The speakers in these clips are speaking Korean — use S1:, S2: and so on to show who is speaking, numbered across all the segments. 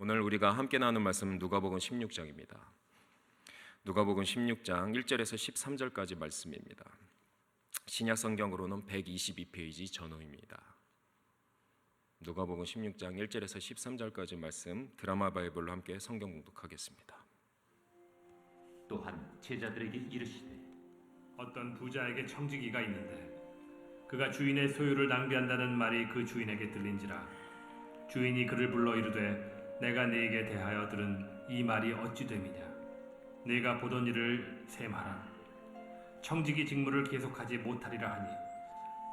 S1: 오늘 우리가 함께 나눈 말씀은 누가복음 16장입니다. 누가복음 16장 1절에서 13절까지 말씀입니다. 신약 성경으로는 122페이지 전후입니다. 누가복음 16장 1절에서 13절까지 말씀 드라마 바이블로 함께 성경 공독하겠습니다.
S2: 또한 제자들에게 이르시되
S3: 어떤 부자에게 청지기가 있는데 그가 주인의 소유를 낭비한다는 말이 그 주인에게 들린지라. 주인이 그를 불러 이르되 내가 네게 대하여 들은 이 말이 어찌 됨이냐. 네가 보던 일을 셈하라. 청지기 직무를 계속하지 못하리라 하니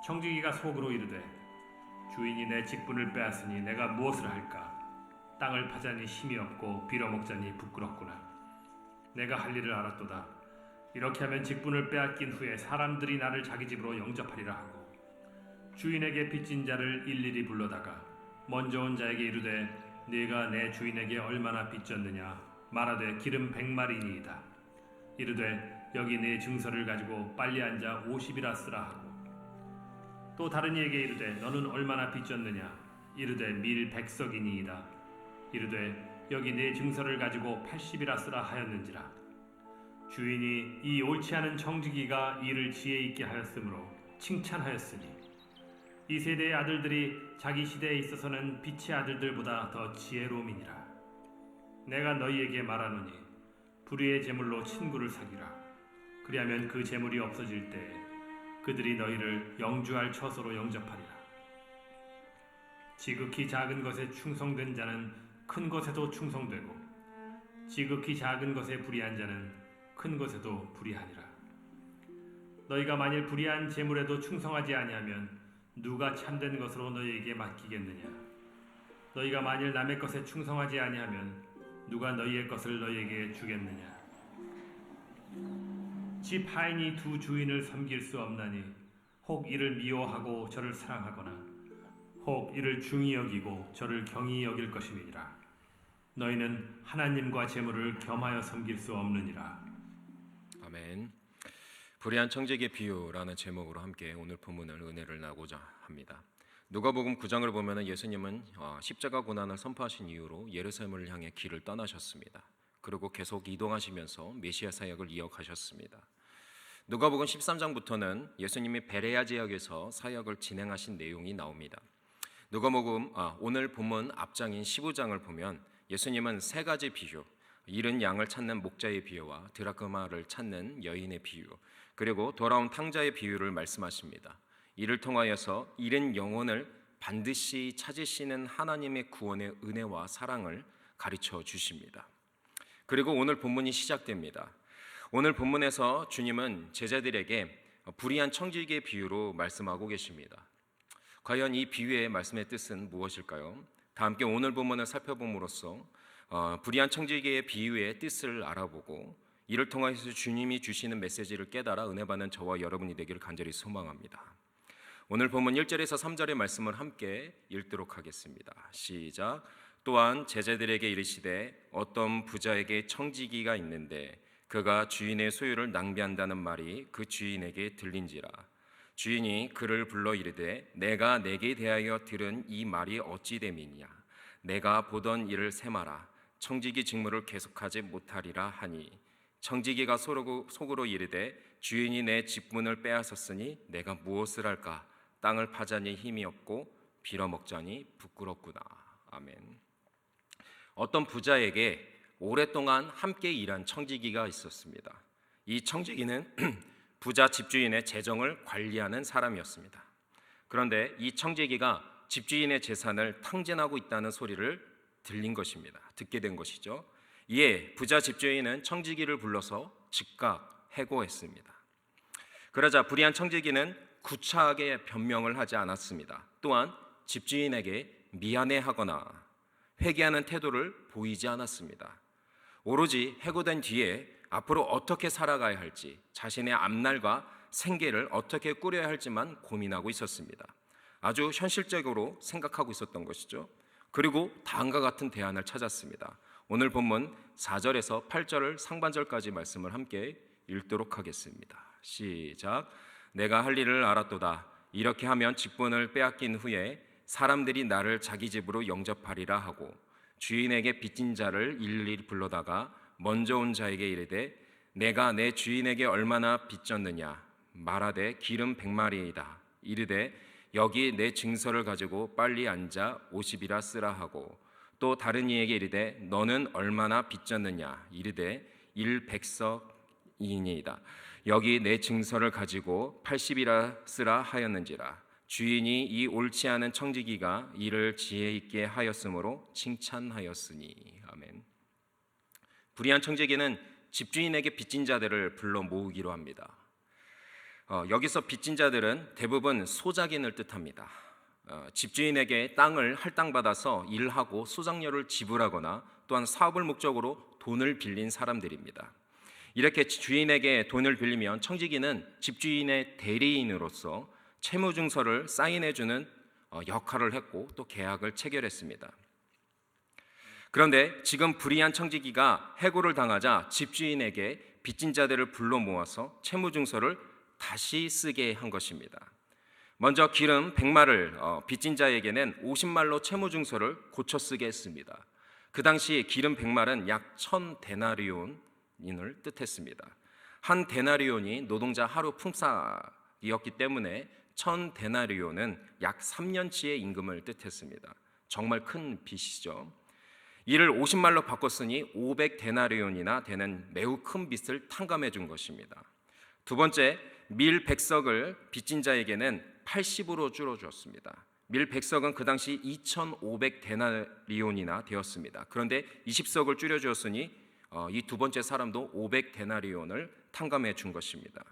S3: 청지기가 속으로 이르되 주인이 내 직분을 빼앗으니 내가 무엇을 할까. 땅을 파자니 힘이 없고 빌어먹자니 부끄럽구나. 내가 할 일을 알았도다. 이렇게 하면 직분을 빼앗긴 후에 사람들이 나를 자기 집으로 영접하리라 하고 주인에게 빚진 자를 일일이 불러다가 먼저 온 자에게 이르되 네가 내 주인에게 얼마나 빚졌느냐 말하되 기름 100마리니이다. 이르되 여기 네 증서를 가지고 빨리 앉아 50이라 쓰라 하고 또 다른 이에게 이르되 너는 얼마나 빚졌느냐 이르되 밀 100석이니이다. 이르되 여기 네 증서를 가지고 80이라 쓰라 하였는지라. 주인이 이 옳지 않은 청지기가 일을 지혜 있게 하였으므로 칭찬하였으니 이 세대의 아들들이 자기 시대에 있어서는 빛의 아들들보다 더 지혜로움이니라. 내가 너희에게 말하노니 불의의 재물로 친구를 사귀라. 그리하면 그 재물이 없어질 때에 그들이 너희를 영주할 처소로 영접하리라. 지극히 작은 것에 충성된 자는 큰 것에도 충성되고 지극히 작은 것에 불의한 자는 큰 것에도 불의하니라. 너희가 만일 불의한 재물에도 충성하지 아니하면 누가 참된 것으로 너희에게 맡기겠느냐. 너희가 만일 남의 것에 충성하지 아니하면 누가 너희의 것을 너희에게 주겠느냐. 집 하인이 두 주인을 섬길 수 없나니 혹 이를 미워하고 저를 사랑하거나 혹 이를 중히 여기고 저를 경히 여길 것임이니라. 너희는 하나님과 재물을 겸하여 섬길 수 없느니라.
S1: 아멘. 불의한 청지기의 비유라는 제목으로 함께 오늘 본문을 은혜를 나누고자 합니다. 누가복음 9장을 보면 예수님은 십자가 고난을 선포하신 이후로 예루살렘을 향해 길을 떠나셨습니다. 그리고 계속 이동하시면서 메시아 사역을 이어가셨습니다. 누가복음 13장부터는 예수님이 베레아 지역에서 사역을 진행하신 내용이 나옵니다. 누가복음 오늘 본문 앞장인 15장을 보면 예수님은 세 가지 비유, 잃은 양을 찾는 목자의 비유와 드라크마를 찾는 여인의 비유, 그리고 돌아온 탕자의 비유를 말씀하십니다. 이를 통하여서 잃은 영혼을 반드시 찾으시는 하나님의 구원의 은혜와 사랑을 가르쳐 주십니다. 그리고 오늘 본문이 시작됩니다. 오늘 본문에서 주님은 제자들에게 불의한 청지기의 비유로 말씀하고 계십니다. 과연 이 비유의 말씀의 뜻은 무엇일까요? 다 함께 오늘 본문을 살펴봄으로써 불의한 청지기의 비유의 뜻을 알아보고 이를 통해서 주님이 주시는 메시지를 깨달아 은혜 받는 저와 여러분이 되기를 간절히 소망합니다. 오늘 본문 1절에서 3절의 말씀을 함께 읽도록 하겠습니다. 시작. 또한 제자들에게 이르시되 어떤 부자에게 청지기가 있는데 그가 주인의 소유를 낭비한다는 말이 그 주인에게 들린지라. 주인이 그를 불러 이르되 내가 내게 대하여 들은 이 말이 어찌 됨이냐. 내가 보던 일을 셈하라. 청지기 직무를 계속하지 못하리라 하니 청지기가 속으로 이르되 주인이 내 직분을 빼앗았으니 내가 무엇을 할까. 땅을 파자니 힘이 없고 빌어먹자니 부끄럽구나. 아멘. 어떤 부자에게 오랫동안 함께 일한 청지기가 있었습니다. 이 청지기는 부자 집주인의 재정을 관리하는 사람이었습니다. 그런데 이 청지기가 집주인의 재산을 탕진하고 있다는 소리를 듣게 된 것이죠. 이에 부자 집주인은 청지기를 불러서 즉각 해고했습니다. 그러자 불의한 청지기는 구차하게 변명을 하지 않았습니다. 또한 집주인에게 미안해하거나 회개하는 태도를 보이지 않았습니다. 오로지 해고된 뒤에 앞으로 어떻게 살아가야 할지, 자신의 앞날과 생계를 어떻게 꾸려야 할지만 고민하고 있었습니다. 아주 현실적으로 생각하고 있었던 것이죠. 그리고 다음과 같은 대안을 찾았습니다. 오늘 본문 4절에서 8절 상반절까지 말씀을 함께 읽도록 하겠습니다. 시작. 내가 할 일을 알았도다. 이렇게 하면 직분을 빼앗긴 후에 사람들이 나를 자기 집으로 영접하리라 하고 주인에게 빚진 자를 일일이 불러다가 먼저 온 자에게 이르되 내가 내 주인에게 얼마나 빚졌느냐 말하되 기름 100마리이다. 이르되 여기 내 증서를 가지고 빨리 앉아 50이라 쓰라 하고 또 다른 이에게 이르되 너는 얼마나 빚졌느냐 이르되 100석이니이다. 여기 내 증서를 가지고 80이라 쓰라 하였는지라. 주인이 이 옳지 않은 청지기가 이를 지혜 있게 하였으므로 칭찬하였으니. 아멘. 불의한 청지기는 집주인에게 빚진 자들을 불러 모으기로 합니다. 여기서 빚진 자들은 대부분 소작인을 뜻합니다. 집주인에게 땅을 할당받아서 일하고 소작료를 지불하거나 또한 사업을 목적으로 돈을 빌린 사람들입니다. 이렇게 주인에게 돈을 빌리면 청지기는 집주인의 대리인으로서 채무증서를 사인해주는 역할을 했고 또 계약을 체결했습니다. 그런데 지금 불의한 청지기가 해고를 당하자 집주인에게 빚진 자들을 불러 모아서 채무증서를 다시 쓰게 한 것입니다. 먼저 기름 100마를 빚진 자에게는 50말로 채무증서를 고쳐 쓰게 했습니다. 그 당시 기름 100말은 약 1000데나리온을 뜻했습니다. 한 데나리온이 노동자 하루 품삯이었기 때문에 1000데나리온은 약 3년치의 임금을 뜻했습니다. 정말 큰 빚이죠. 이를 50말로 바꿨으니 500데나리온이나 되는 매우 큰 빚을 탕감해 준 것입니다. 두 번째, 밀 100석을 빚진 자에게는 80으로 줄여주었습니다. 밀 100석은 그 당시 2,500데나리온이나 되었습니다. 그런데 20석을 줄여주었으니 이 두 번째 사람도 500데나리온을 탕감해 준 것입니다.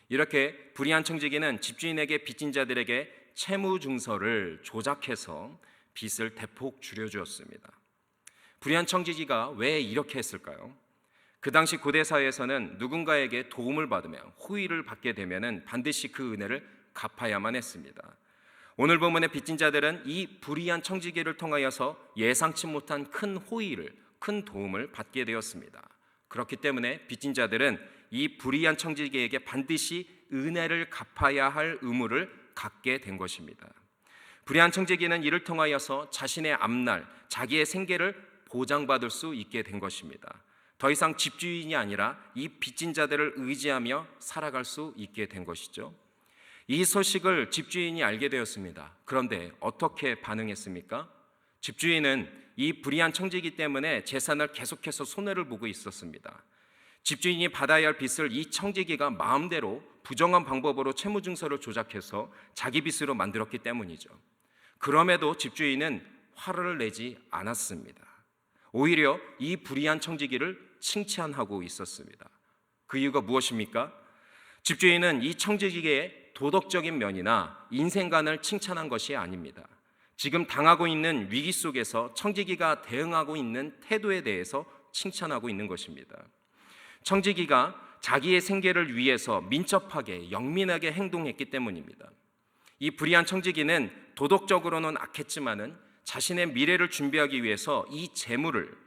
S1: 이렇게 불의한 청지기는 집주인에게 빚진 자들에게 채무증서를 조작해서 빚을 대폭 줄여주었습니다. 불의한 청지기가 왜 이렇게 했을까요? 그 당시 고대 사회에서는 누군가에게 도움을 받으며 호의를 받게 되면 반드시 그 은혜를 갚아야만 했습니다. 오늘 본문의 빚진 자들은 이 불의한 청지기를 통하여서 예상치 못한 큰 호의를, 큰 도움을 받게 되었습니다. 그렇기 때문에 빚진 자들은 이 불의한 청지기에게 반드시 은혜를 갚아야 할 의무를 갖게 된 것입니다. 불의한 청지기는 이를 통하여서 자신의 앞날, 자기의 생계를 보장받을 수 있게 된 것입니다. 더 이상 집주인이 아니라 이 빚진 자들을 의지하며 살아갈 수 있게 된 것이죠. 이 소식을 집주인이 알게 되었습니다. 그런데 어떻게 반응했습니까? 집주인은 이 불의한 청지기 때문에 재산을 계속해서 손해를 보고 있었습니다. 집주인이 받아야 할 빚을 이 청지기가 마음대로 부정한 방법으로 채무증서를 조작해서 자기 빚으로 만들었기 때문이죠. 그럼에도 집주인은 화를 내지 않았습니다. 오히려 이 불의한 청지기를 칭찬하고 있었습니다. 그 이유가 무엇입니까? 집주인은 이 청지기의 도덕적인 면이나 인생관을 칭찬한 것이 아닙니다. 지금 당하고 있는 위기 속에서 청지기가 대응하고 있는 태도에 대해서 칭찬하고 있는 것입니다. 청지기가 자기의 생계를 위해서 민첩하게 영민하게 행동했기 때문입니다. 이 불의한 청지기는 도덕적으로는 악했지만은 자신의 미래를 준비하기 위해서 이 재물을,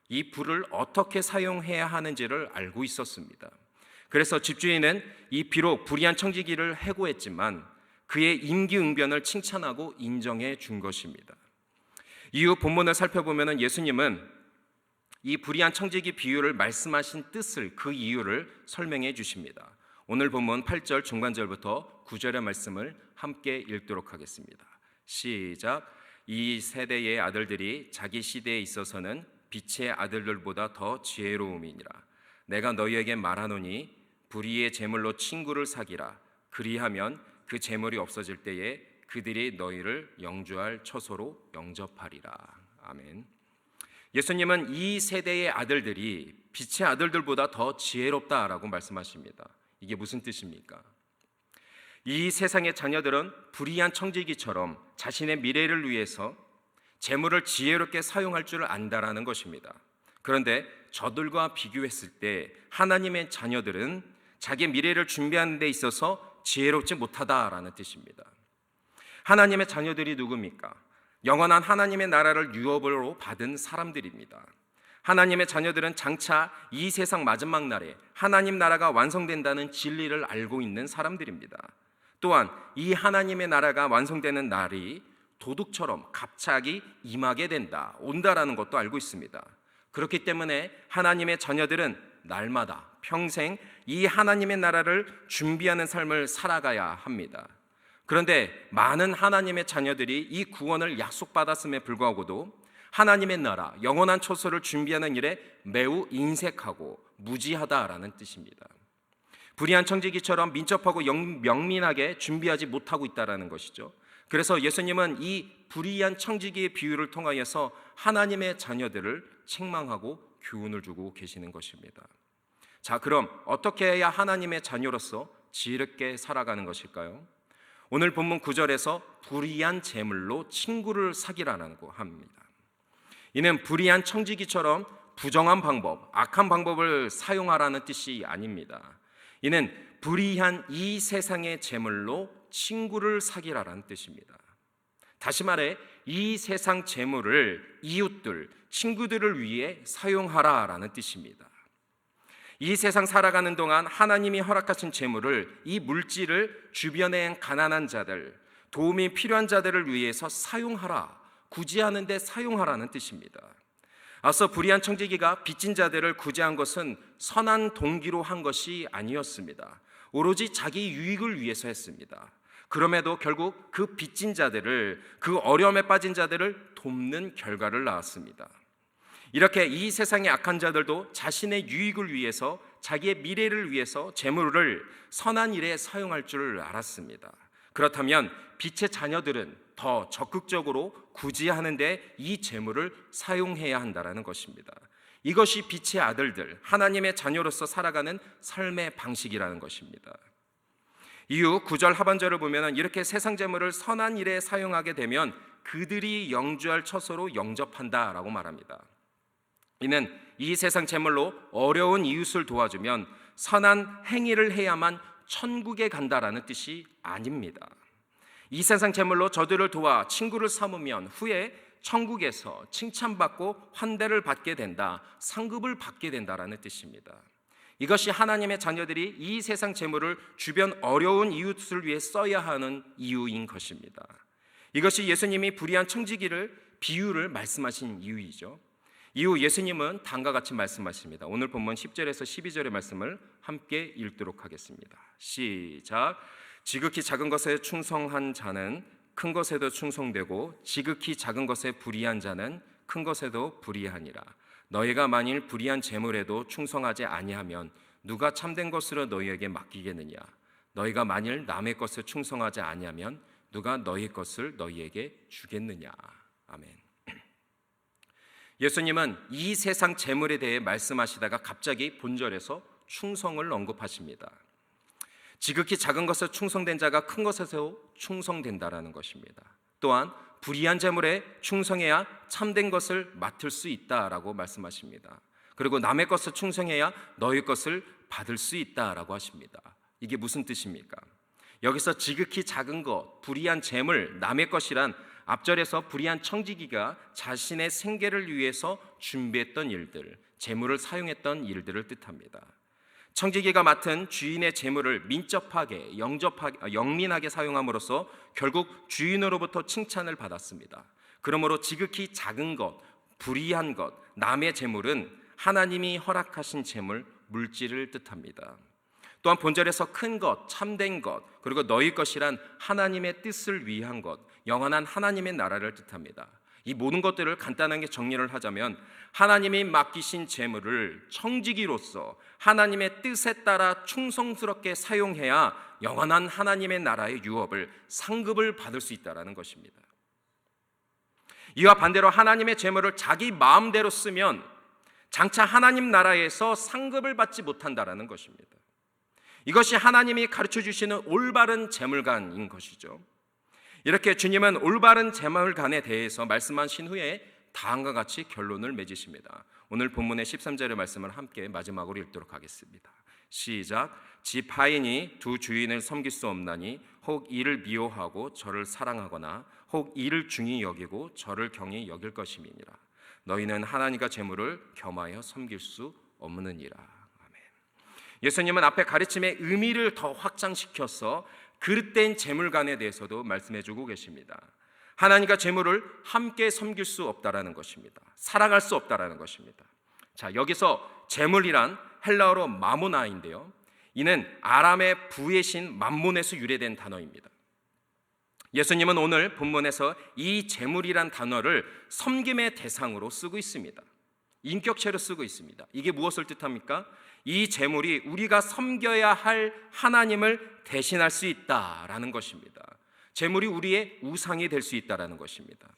S1: 이 부를 어떻게 사용해야 하는지를 알고 있었습니다. 그래서 집주인은 이 비록 불의한 청지기를 해고했지만 그의 임기응변을 칭찬하고 인정해 준 것입니다. 이후 본문을 살펴보면 예수님은 이 불의한 청지기 비유를 말씀하신 뜻을, 그 이유를 설명해 주십니다. 오늘 본문 8절 중반절부터 9절의 말씀을 함께 읽도록 하겠습니다. 시작. 이 세대의 아들들이 자기 시대에 있어서는 빛의 아들들보다 더 지혜로움이니라. 내가 너희에게 말하노니 불의의 제물로 친구를 사기라. 그리하면 그 제물이 없어질 때에 그들이 너희를 영주할 처소로 영접하리라. 아멘. 예수님은 이 세대의 아들들이 빛의 아들들보다 더 지혜롭다라고 말씀하십니다. 이게 무슨 뜻입니까? 이 세상의 자녀들은 불의한 청지기처럼 자신의 미래를 위해서 재물을 지혜롭게 사용할 줄 안다라는 것입니다. 그런데 저들과 비교했을 때 하나님의 자녀들은 자기 미래를 준비하는 데 있어서 지혜롭지 못하다라는 뜻입니다. 하나님의 자녀들이 누굽니까? 영원한 하나님의 나라를 유업으로 받은 사람들입니다. 하나님의 자녀들은 장차 이 세상 마지막 날에 하나님 나라가 완성된다는 진리를 알고 있는 사람들입니다. 또한 이 하나님의 나라가 완성되는 날이 도둑처럼 갑자기 임하게 온다라는 것도 알고 있습니다. 그렇기 때문에 하나님의 자녀들은 날마다 평생 이 하나님의 나라를 준비하는 삶을 살아가야 합니다. 그런데 많은 하나님의 자녀들이 이 구원을 약속받았음에 불구하고도 하나님의 나라, 영원한 초소를 준비하는 일에 매우 인색하고 무지하다라는 뜻입니다. 불의한 청지기처럼 민첩하고 명민하게 준비하지 못하고 있다라는 것이죠. 그래서 예수님은 이 불의한 청지기의 비유를 통하여서 하나님의 자녀들을 책망하고 교훈을 주고 계시는 것입니다. 자, 그럼 어떻게 해야 하나님의 자녀로서 지혜롭게 살아가는 것일까요? 오늘 본문 9절에서 불의한 재물로 친구를 사귀라고 합니다. 이는 불의한 청지기처럼 부정한 방법, 악한 방법을 사용하라는 뜻이 아닙니다. 이는 불의한 이 세상의 재물로 친구를 사귀라는 뜻입니다. 다시 말해 이 세상 재물을 이웃들, 친구들을 위해 사용하라라는 뜻입니다. 이 세상 살아가는 동안 하나님이 허락하신 재물을, 이 물질을 주변의 가난한 자들, 도움이 필요한 자들을 위해서 사용하라, 구제하는 데 사용하라는 뜻입니다. 앞서 불의한 청지기가 빚진 자들을 구제한 것은 선한 동기로 한 것이 아니었습니다. 오로지 자기 유익을 위해서 했습니다. 그럼에도 결국 그 빚진 자들을, 그 어려움에 빠진 자들을 돕는 결과를 낳았습니다. 이렇게 이 세상의 악한 자들도 자신의 유익을 위해서, 자기의 미래를 위해서 재물을 선한 일에 사용할 줄 알았습니다. 그렇다면 빛의 자녀들은 더 적극적으로 구제하는 데 이 재물을 사용해야 한다는 것입니다. 이것이 빛의 아들들, 하나님의 자녀로서 살아가는 삶의 방식이라는 것입니다. 이후 9절 하반절을 보면 이렇게 세상 재물을 선한 일에 사용하게 되면 그들이 영주할 처소로 영접한다라고 말합니다. 이는 이 세상 재물로 어려운 이웃을 도와주면 선한 행위를 해야만 천국에 간다라는 뜻이 아닙니다. 이 세상 재물로 저들을 도와 친구를 삼으면 후에 천국에서 칭찬받고 환대를 받게 된다, 상급을 받게 된다라는 뜻입니다. 이것이 하나님의 자녀들이 이 세상 재물을 주변 어려운 이웃을 위해 써야 하는 이유인 것입니다. 이것이 예수님이 불의한 청지기를 비유를 말씀하신 이유이죠. 이후 예수님은 다음과 같이 말씀하십니다. 오늘 본문 10절에서 12절의 말씀을 함께 읽도록 하겠습니다. 시작. 지극히 작은 것에 충성한 자는 큰 것에도 충성되고 지극히 작은 것에 불의한 자는 큰 것에도 불의하니라. 너희가 만일 불의한 재물에도 충성하지 아니하면 누가 참된 것으로 너희에게 맡기겠느냐. 너희가 만일 남의 것에 충성하지 아니하면 누가 너희 것을 너희에게 주겠느냐. 아멘. 예수님은 이 세상 재물에 대해 말씀하시다가 갑자기 본절에서 충성을 언급하십니다. 지극히 작은 것에 충성된 자가 큰 것에서 충성된다라는 것입니다. 또한 불의한 재물에 충성해야 참된 것을 맡을 수 있다라고 말씀하십니다. 그리고 남의 것을 충성해야 너희 것을 받을 수 있다라고 하십니다. 이게 무슨 뜻입니까? 여기서 지극히 작은 것, 불의한 재물, 남의 것이란 앞절에서 불의한 청지기가 자신의 생계를 위해서 준비했던 일들, 재물을 사용했던 일들을 뜻합니다. 청지기가 맡은 주인의 재물을 민첩하게, 영민하게 사용함으로써 결국 주인으로부터 칭찬을 받았습니다. 그러므로 지극히 작은 것, 불의한 것, 남의 재물은 하나님이 허락하신 재물, 물질을 뜻합니다. 또한 본절에서 큰 것, 참된 것, 그리고 너희 것이란 하나님의 뜻을 위한 것, 영원한 하나님의 나라를 뜻합니다. 이 모든 것들을 간단하게 정리를 하자면 하나님이 맡기신 재물을 청지기로서 하나님의 뜻에 따라 충성스럽게 사용해야 영원한 하나님의 나라의 유업을, 상급을 받을 수 있다는 것입니다. 이와 반대로 하나님의 재물을 자기 마음대로 쓰면 장차 하나님 나라에서 상급을 받지 못한다는 것입니다. 이것이 하나님이 가르쳐 주시는 올바른 재물관인 것이죠. 이렇게 주님은 올바른 재물관에 대해서 말씀하신 후에 다음과 같이 결론을 맺으십니다. 오늘 본문의 13절의 말씀을 함께 마지막으로 읽도록 하겠습니다. 시작. 집 하인이 두 주인을 섬길 수 없나니 혹 이를 미워하고 저를 사랑하거나 혹 이를 중히 여기고 저를 경히 여길 것임이니라. 너희는 하나님과 재물을 겸하여 섬길 수 없느니라. 아멘. 예수님은 앞에 가르침의 의미를 더 확장시켜서 그릇된 재물관에 대해서도 말씀해주고 계십니다. 하나님과 재물을 함께 섬길 수 없다라는 것입니다. 살아갈 수 없다라는 것입니다. 자, 여기서 재물이란 헬라어로 마모나인데요, 이는 아람의 부의 신 맘몬에서 유래된 단어입니다. 예수님은 오늘 본문에서 이 재물이란 단어를 섬김의 대상으로 쓰고 있습니다. 인격체로 쓰고 있습니다. 이게 무엇을 뜻합니까? 이 재물이 우리가 섬겨야 할 하나님을 대신할 수 있다라는 것입니다. 재물이 우리의 우상이 될 수 있다라는 것입니다.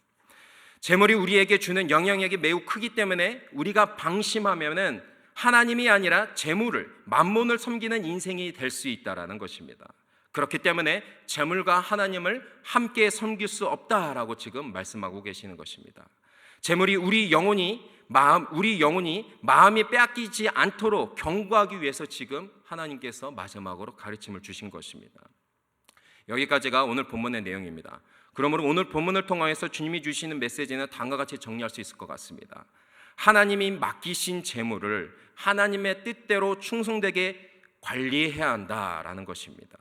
S1: 재물이 우리에게 주는 영향력이 매우 크기 때문에 우리가 방심하면은 하나님이 아니라 재물을, 맘몬을 섬기는 인생이 될 수 있다라는 것입니다. 그렇기 때문에 재물과 하나님을 함께 섬길 수 없다라고 지금 말씀하고 계시는 것입니다. 재물이 우리 영혼이 마음이 빼앗기지 않도록 경고하기 위해서 지금 하나님께서 마지막으로 가르침을 주신 것입니다. 여기까지가 오늘 본문의 내용입니다. 그러므로 오늘 본문을 통해서 주님이 주시는 메시지는 다음과 같이 정리할 수 있을 것 같습니다. 하나님이 맡기신 재물을 하나님의 뜻대로 충성되게 관리해야 한다라는 것입니다.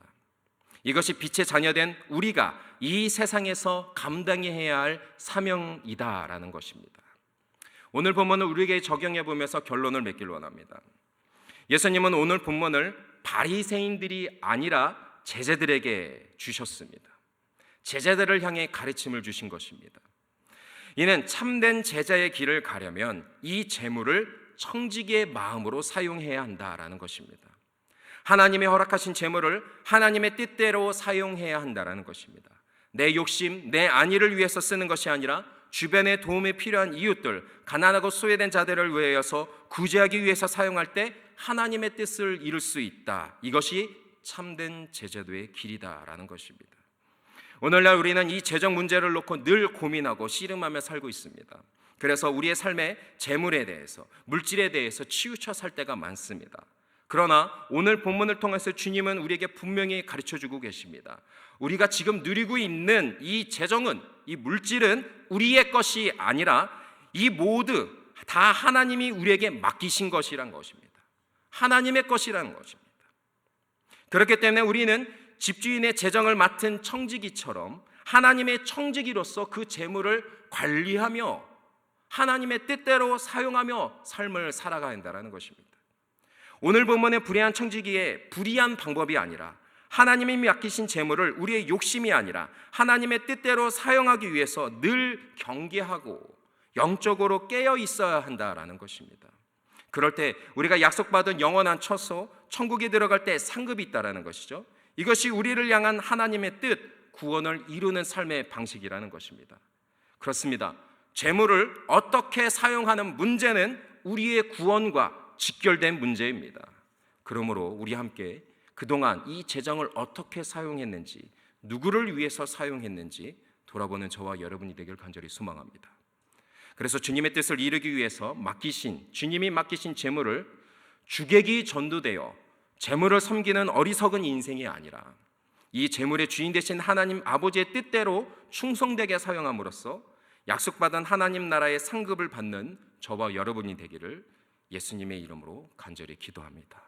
S1: 이것이 빛의 자녀된 우리가 이 세상에서 감당해야 할 사명이다라는 것입니다. 오늘 본문을 우리에게 적용해 보면서 결론을 맺길 원합니다. 예수님은 오늘 본문을 바리새인들이 아니라 제자들에게 주셨습니다. 제자들을 향해 가르침을 주신 것입니다. 이는 참된 제자의 길을 가려면 이 재물을 청지기의 마음으로 사용해야 한다라는 것입니다. 하나님이 허락하신 재물을 하나님의 뜻대로 사용해야 한다라는 것입니다. 내 욕심, 내 안위를 위해서 쓰는 것이 아니라 주변에 도움이 필요한 이웃들, 가난하고 소외된 자들을 위하여서 구제하기 위해서 사용할 때 하나님의 뜻을 이룰 수 있다. 이것이 참된 제자도의 길이다라는 것입니다. 오늘날 우리는 이 재정 문제를 놓고 늘 고민하고 씨름하며 살고 있습니다. 그래서 우리의 삶의 재물에 대해서, 물질에 대해서 치우쳐 살 때가 많습니다. 그러나 오늘 본문을 통해서 주님은 우리에게 분명히 가르쳐주고 계십니다. 우리가 지금 누리고 있는 이 재정은, 이 물질은 우리의 것이 아니라 이 모두 다 하나님이 우리에게 맡기신 것이란 것입니다. 하나님의 것이라는 것입니다. 그렇기 때문에 우리는 집주인의 재정을 맡은 청지기처럼 하나님의 청지기로서 그 재물을 관리하며 하나님의 뜻대로 사용하며 삶을 살아가야 한다는 것입니다. 오늘 본문의 불의한 청지기의 불의한 방법이 아니라 하나님이 맡기신 재물을 우리의 욕심이 아니라 하나님의 뜻대로 사용하기 위해서 늘 경계하고 영적으로 깨어 있어야 한다라는 것입니다. 그럴 때 우리가 약속받은 영원한 처소, 천국에 들어갈 때 상급이 있다라는 것이죠. 이것이 우리를 향한 하나님의 뜻, 구원을 이루는 삶의 방식이라는 것입니다. 그렇습니다. 재물을 어떻게 사용하는 문제는 우리의 구원과 직결된 문제입니다. 그러므로 우리 함께 그동안 이 재정을 어떻게 사용했는지, 누구를 위해서 사용했는지 돌아보는 저와 여러분이 되길 간절히 소망합니다. 그래서 주님의 뜻을 이루기 위해서 주님이 맡기신 재물을 주객이 전도되어 재물을 섬기는 어리석은 인생이 아니라 이 재물의 주인 되신 하나님 아버지의 뜻대로 충성되게 사용함으로써 약속받은 하나님 나라의 상급을 받는 저와 여러분이 되기를 예수님의 이름으로 간절히 기도합니다.